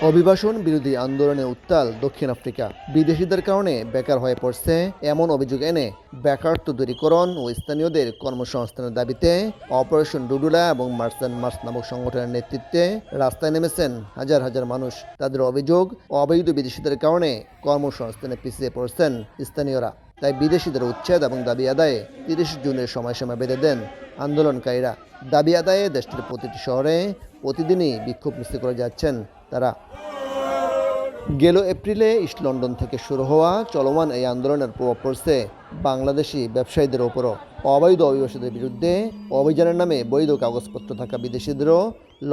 অভিবাসন বিরোধী আন্দোলনে উত্তাল দক্ষিণ আফ্রিকা। বিদেশিদের কারণে বেকার হয়ে পড়ছে এমন অভিযোগ এনে বেকারত্ব দূরীকরণ ও স্থানীয়দের কর্মসংস্থানের দাবিতে অপারেশন ডুডুলা এবং মার্চ অ্যান্ড মার্চ নামক সংগঠনের নেতৃত্বে রাস্তায় নেমেছেন হাজার হাজার মানুষ। তাদের অভিযোগ, অবৈধ বিদেশিদের কারণে কর্মসংস্থানে পিছিয়ে পড়ছেন স্থানীয়রা। তাই বিদেশিদের উচ্ছেদ এবং দাবি আদায়ে ৩০ জুনের সময়সীমা বেঁধে দেন আন্দোলনকারীরা। দাবি আদায়ে দেশটির প্রতিটি শহরে প্রতিদিনই বিক্ষোভ মিছিল করে যাচ্ছেন তারা। গেল এপ্রিলে ইস্ট লন্ডন থেকে শুরু হওয়া চলমান এই আন্দোলনের প্রভাব পড়ছে বাংলাদেশি ব্যবসায়ীদের ওপরও। অবৈধ অভিবাসীদের বিরুদ্ধে অভিযানের নামে বৈধ কাগজপত্র থাকা বিদেশিদেরও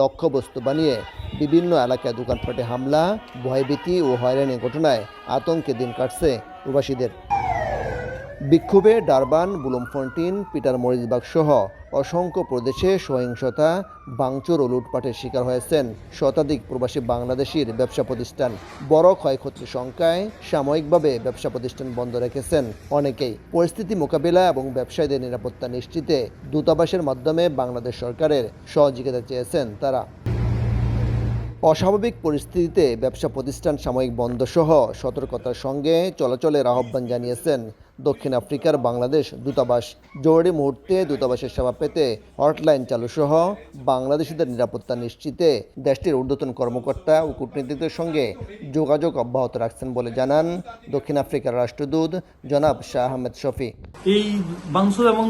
লক্ষ্যবস্তু বানিয়ে বিভিন্ন এলাকায় দোকানপাটে হামলা, ভয়ভীতি ও হয়রানির ঘটনায় আতঙ্কে দিন কাটছে প্রবাসীদের। বিক্ষোভে ডারবান, ব্লুমফন্টেইন, পিটার মরিজবার্গ সহ অসংখ্য প্রদেশে সহিংসতা, ভাঙচুর ও লুটপাটের শিকার হয়েছেন শতাধিক প্রবাসী বাংলাদেশির ব্যবসা প্রতিষ্ঠান। বড় ক্ষয়ক্ষতির সংখ্যায় সাময়িকভাবে ব্যবসা প্রতিষ্ঠান বন্ধ রেখেছেন অনেকেই। পরিস্থিতি মোকাবিলা এবং ব্যবসায়ীদের নিরাপত্তা নিশ্চিতে দূতাবাসের মাধ্যমে বাংলাদেশ সরকারের সহযোগিতা চেয়েছেন তারা। অস্বাভাবিক পরিস্থিতিতে ব্যবসা প্রতিষ্ঠান সাময়িক বন্ধসহ সতর্কতার সঙ্গে চলাচলের আহ্বান জানিয়েছেন দক্ষিণ আফ্রিকার বাংলাদেশ দূতাবাস। জরুরি মুহূর্তে দূতাবাসের সেবা পেতে হটলাইন চালুসহ বাংলাদেশিদের নিরাপত্তা নিশ্চিতে দেশটির ঊর্ধ্বতন কর্মকর্তা ও কূটনীতিকদের সঙ্গে যোগাযোগ অব্যাহত রাখছেন বলে জানান দক্ষিণ আফ্রিকার রাষ্ট্রদূত জনাব শাহ আহমেদ শফি। এই ভাঙচুর এবং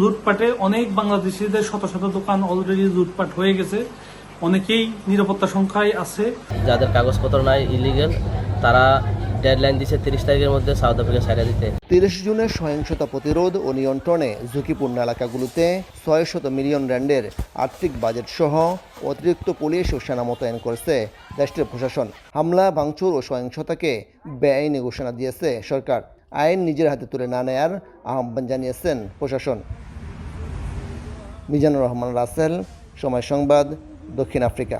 লুটপাটে অনেক বাংলাদেশিদের শত শত দোকান অলরেডি লুটপাট হয়ে গেছে। অনেকেই নিরাপত্তা সংখ্যায় আছে। যাদের কাগজপত্র নাই, ইলিগেল, তারা ডেডলাইন দিচ্ছে 30 তারিখের মধ্যে সাউথ আফ্রিকা ছাড়া দিতে। 30 জুনের সহিংসতা প্রতিরোধ ও নিয়ন্ত্রণে ঝুঁকিপূর্ণ এলাকাগুলোতে 600 মিলিয়ন রান্ডের আর্থিক বাজেট সহ অতিরিক্ত পুলিশ ও সেনা মোতায়েন করেছে দেশটির প্রশাসন। হামলা, ভাঙচুর ও সহিংসতাকে বেআইনি ঘোষণা দিয়েছে সরকার। আইন নিজের হাতে তুলে না নেয়ার আহ্বান জানিয়েছেন প্রশাসন। মিজানুর রহমান রাসেল, সময় সংবাদ, দক্ষিণ আফ্রিকা।